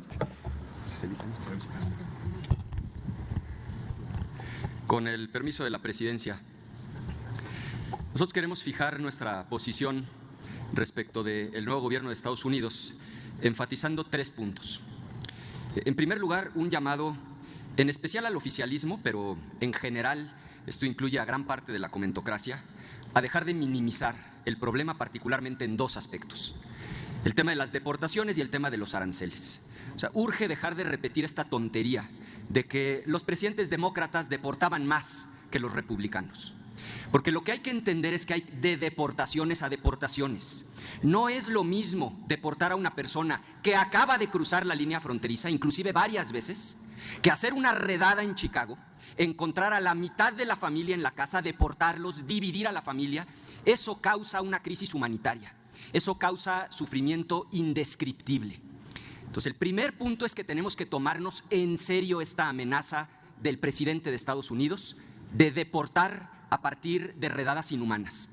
Adelante. Con el permiso de la presidencia, nosotros queremos fijar nuestra posición respecto del nuevo gobierno de Estados Unidos, enfatizando 3 puntos. En primer lugar, un llamado en especial al oficialismo, pero en general esto incluye a gran parte de la comentocracia, a dejar de minimizar el problema particularmente en 2 aspectos: el tema de las deportaciones y el tema de los aranceles. O sea, urge dejar de repetir esta tontería de que los presidentes demócratas deportaban más que los republicanos. Porque lo que hay que entender es que hay de deportaciones a deportaciones. No es lo mismo deportar a una persona que acaba de cruzar la línea fronteriza, inclusive varias veces, que hacer una redada en Chicago, encontrar a la mitad de la familia en la casa, deportarlos, dividir a la familia. Eso causa una crisis humanitaria. Eso causa sufrimiento indescriptible. Entonces, el primer punto es que tenemos que tomarnos en serio esta amenaza del presidente de Estados Unidos de deportar a partir de redadas inhumanas.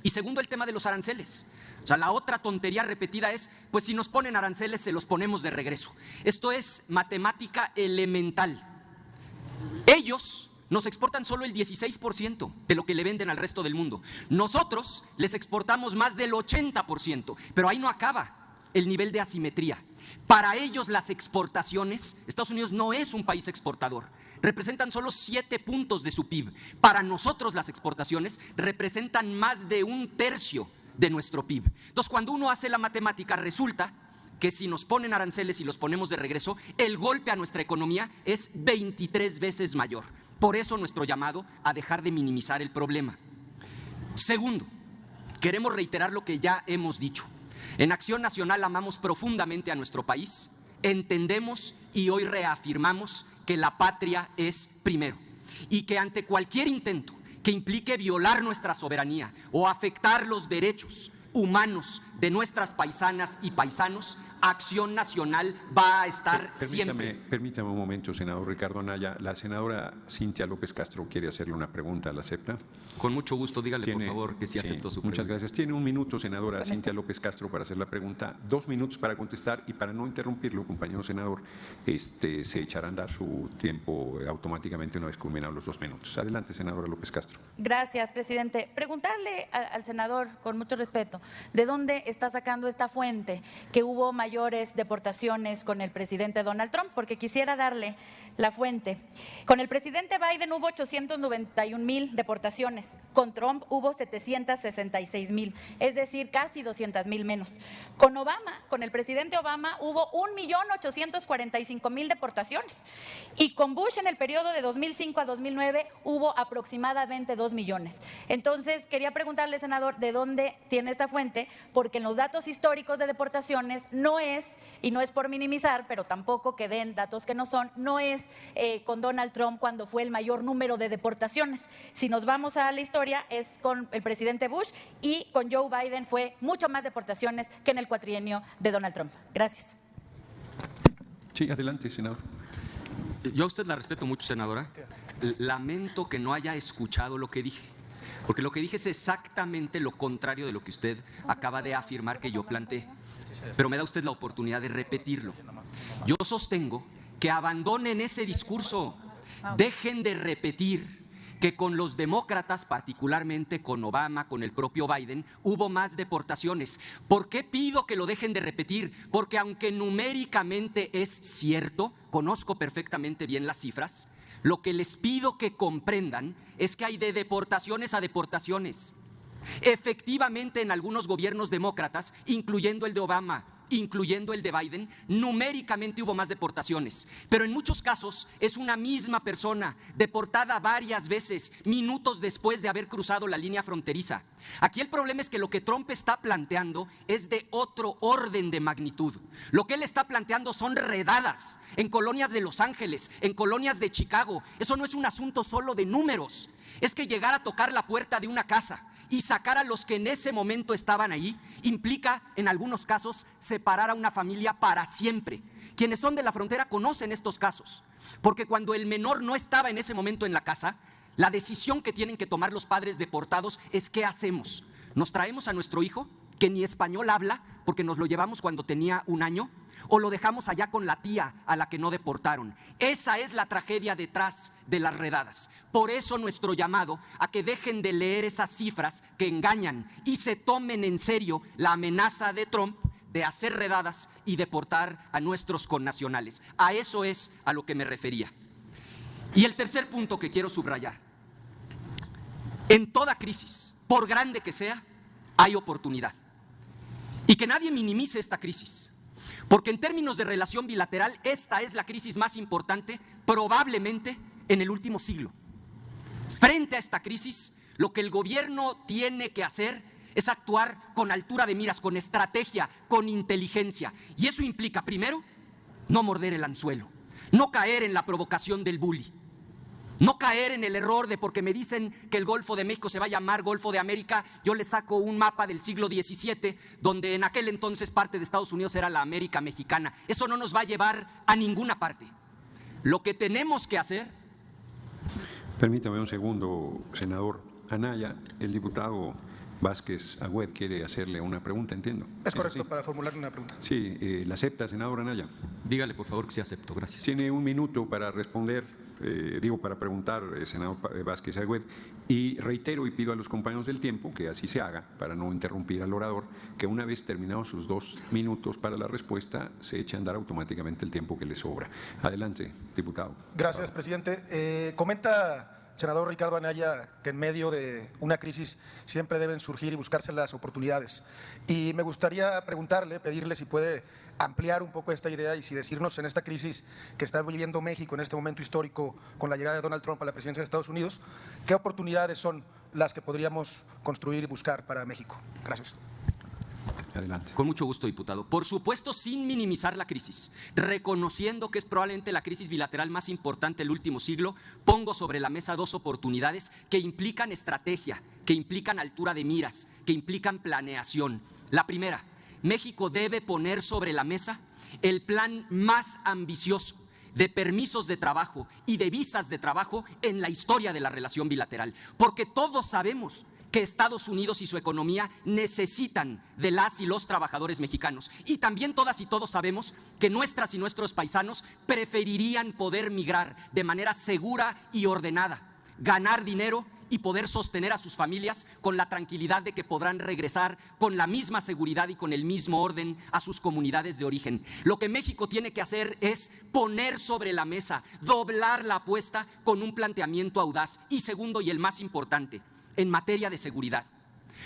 Y segundo, el tema de los aranceles. O sea, la otra tontería repetida es, pues si nos ponen aranceles, se los ponemos de regreso. Esto es matemática elemental. Ellos nos exportan solo el 16% de lo que le venden al resto del mundo. Nosotros les exportamos más del 80%, pero ahí no acaba el nivel de asimetría. Para ellos las exportaciones, Estados Unidos no es un país exportador, representan solo 7 puntos de su PIB. Para nosotros las exportaciones representan más de 1/3 de nuestro PIB. Entonces, cuando uno hace la matemática, resulta que si nos ponen aranceles y los ponemos de regreso, el golpe a nuestra economía es 23 veces mayor. Por eso nuestro llamado a dejar de minimizar el problema. Segundo, queremos reiterar lo que ya hemos dicho. En Acción Nacional amamos profundamente a nuestro país, entendemos y hoy reafirmamos que la patria es primero y que ante cualquier intento que implique violar nuestra soberanía o afectar los derechos humanos de nuestras paisanas y paisanos, Acción Nacional va a estar siempre. Permítame un momento, senador Ricardo Anaya. La senadora Cintia López Castro quiere hacerle una pregunta. ¿La acepta? Con mucho gusto, dígale por favor que sí acepto su pregunta. Muchas gracias. Tiene 1 minuto, senadora Cintia López Castro, para hacer la pregunta. 2 minutos para contestar, y para no interrumpirlo, compañero senador, se echará a andar su tiempo automáticamente una vez culminados los 2 minutos. Adelante, senadora López Castro. Gracias, presidente. Preguntarle al senador, con mucho respeto, ¿de dónde está sacando esta fuente que hubo mayores deportaciones con el presidente Donald Trump? Porque quisiera darle la fuente. Con el presidente Biden hubo 891,000 deportaciones, con Trump hubo 766,000, es decir, casi 200,000 menos. Con Obama, con el presidente Obama, hubo 1,845,000 deportaciones, y con Bush en el periodo de 2005 a 2009 hubo aproximadamente 2 millones. Entonces, quería preguntarle, senador, ¿de dónde tiene esta fuente? Porque en los datos históricos de deportaciones no es, y no es por minimizar, pero tampoco que den datos que no son, no es con Donald Trump cuando fue el mayor número de deportaciones. Si nos vamos a la historia, es con el presidente Bush, y con Joe Biden fue mucho más deportaciones que en el cuatrienio de Donald Trump. Gracias. Sí, adelante, senador. Yo a usted la respeto mucho, senadora. Lamento que no haya escuchado lo que dije, porque lo que dije es exactamente lo contrario de lo que usted acaba de afirmar que yo planteé. Pero me da usted la oportunidad de repetirlo. Yo sostengo que abandonen ese discurso, dejen de repetir que con los demócratas, particularmente con Obama, con el propio Biden, hubo más deportaciones. ¿Por qué pido que lo dejen de repetir? Porque aunque numéricamente es cierto, conozco perfectamente bien las cifras, lo que les pido que comprendan es que hay de deportaciones a deportaciones. Efectivamente, en algunos gobiernos demócratas, incluyendo el de Obama, incluyendo el de Biden, numéricamente hubo más deportaciones, pero en muchos casos es una misma persona deportada varias veces, minutos después de haber cruzado la línea fronteriza. Aquí el problema es que lo que Trump está planteando es de otro orden de magnitud. Lo que él está planteando son redadas en colonias de Los Ángeles, en colonias de Chicago. Eso no es un asunto solo de números, es que llegar a tocar la puerta de una casa y sacar a los que en ese momento estaban ahí implica, en algunos casos, separar a una familia para siempre. Quienes son de la frontera conocen estos casos, porque cuando el menor no estaba en ese momento en la casa, la decisión que tienen que tomar los padres deportados es: ¿qué hacemos? ¿Nos traemos a nuestro hijo que ni español habla porque nos lo llevamos cuando tenía 1 año, o lo dejamos allá con la tía a la que no deportaron. Esa es la tragedia detrás de las redadas. Por eso nuestro llamado a que dejen de leer esas cifras que engañan y se tomen en serio la amenaza de Trump de hacer redadas y deportar a nuestros connacionales. A eso es a lo que me refería. Y el tercer punto que quiero subrayar: en toda crisis, por grande que sea, hay oportunidad. Y que nadie minimice esta crisis, porque en términos de relación bilateral, esta es la crisis más importante probablemente en el último siglo. Frente a esta crisis, lo que el gobierno tiene que hacer es actuar con altura de miras, con estrategia, con inteligencia. Y eso implica, primero, no morder el anzuelo, no caer en la provocación del bully, no caer en el error de porque me dicen que el Golfo de México se va a llamar Golfo de América, yo les saco un mapa del siglo XVII, donde en aquel entonces parte de Estados Unidos era la América mexicana. Eso no nos va a llevar a ninguna parte. Lo que tenemos que hacer… Permítame un segundo, senador Anaya. El diputado Vázquez Agüed quiere hacerle una pregunta, entiendo. Es correcto, así? para formularle una pregunta. Sí, ¿la acepta, senador Anaya? Dígale, por favor, que sí acepto. Gracias. Tiene 1 minuto para responder, para preguntar, senador Vázquez Agüed, y reitero y pido a los compañeros del tiempo que así se haga, para no interrumpir al orador, que una vez terminados sus 2 minutos para la respuesta, se eche a andar automáticamente el tiempo que le sobra. Adelante, diputado. Gracias, presidente. Comenta, senador Ricardo Anaya, que en medio de una crisis siempre deben surgir y buscarse las oportunidades. Y me gustaría preguntarle, pedirle si puede ampliar un poco esta idea y si decirnos, en esta crisis que está viviendo México en este momento histórico con la llegada de Donald Trump a la presidencia de Estados Unidos, ¿qué oportunidades son las que podríamos construir y buscar para México? Gracias. Adelante. Con mucho gusto, diputado. Por supuesto, sin minimizar la crisis, reconociendo que es probablemente la crisis bilateral más importante del último siglo, pongo sobre la mesa 2 oportunidades que implican estrategia, que implican altura de miras, que implican planeación. La primera, México debe poner sobre la mesa el plan más ambicioso de permisos de trabajo y de visas de trabajo en la historia de la relación bilateral, porque todos sabemos que Estados Unidos y su economía necesitan de las y los trabajadores mexicanos. Y también todas y todos sabemos que nuestras y nuestros paisanos preferirían poder migrar de manera segura y ordenada, ganar dinero y poder sostener a sus familias con la tranquilidad de que podrán regresar con la misma seguridad y con el mismo orden a sus comunidades de origen. Lo que México tiene que hacer es poner sobre la mesa, doblar la apuesta con un planteamiento audaz. Y segundo, y el más importante, en materia de seguridad.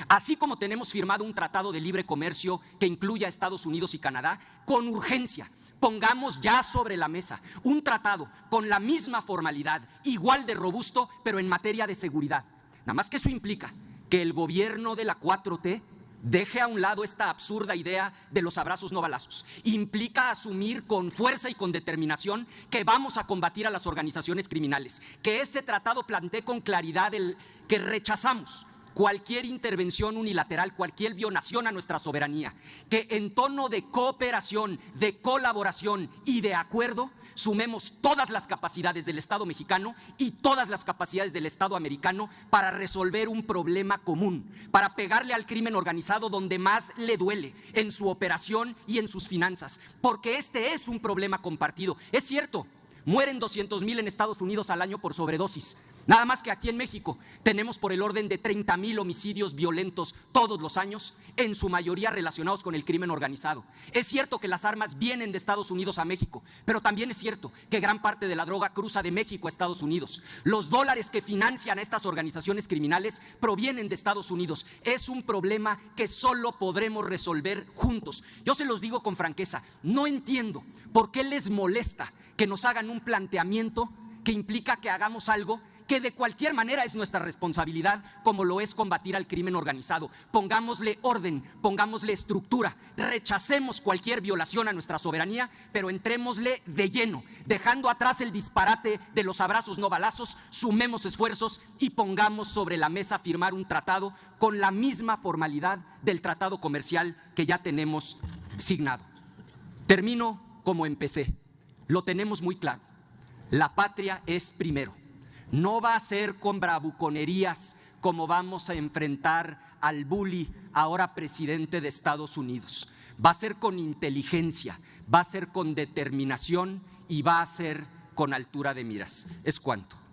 Así como tenemos firmado un tratado de libre comercio que incluya a Estados Unidos y Canadá, con urgencia pongamos ya sobre la mesa un tratado con la misma formalidad, igual de robusto, pero en materia de seguridad. Nada más que eso implica que el gobierno de la 4T deje a un lado esta absurda idea de los abrazos no balazos. Implica asumir con fuerza y con determinación que vamos a combatir a las organizaciones criminales, que ese tratado plantee con claridad que rechazamos cualquier intervención unilateral, cualquier violación a nuestra soberanía, que en tono de cooperación, de colaboración y de acuerdo sumemos todas las capacidades del Estado mexicano y todas las capacidades del Estado americano para resolver un problema común, para pegarle al crimen organizado donde más le duele, en su operación y en sus finanzas, porque este es un problema compartido. Es cierto, mueren 200,000 en Estados Unidos al año por sobredosis. Nada más que aquí en México tenemos por el orden de 30,000 homicidios violentos todos los años, en su mayoría relacionados con el crimen organizado. Es cierto que las armas vienen de Estados Unidos a México, pero también es cierto que gran parte de la droga cruza de México a Estados Unidos. Los dólares que financian a estas organizaciones criminales provienen de Estados Unidos. Es un problema que solo podremos resolver juntos. Yo se los digo con franqueza, no entiendo por qué les molesta que nos hagan un planteamiento que implica que hagamos algo que de cualquier manera es nuestra responsabilidad, como lo es combatir al crimen organizado. Pongámosle orden, pongámosle estructura, rechacemos cualquier violación a nuestra soberanía, pero entrémosle de lleno, dejando atrás el disparate de los abrazos no balazos, sumemos esfuerzos y pongamos sobre la mesa firmar un tratado con la misma formalidad del tratado comercial que ya tenemos signado. Termino como empecé, lo tenemos muy claro, la patria es primero. No va a ser con bravuconerías como vamos a enfrentar al bully, ahora presidente de Estados Unidos. Va a ser con inteligencia, va a ser con determinación y va a ser con altura de miras. ¿Es cuánto?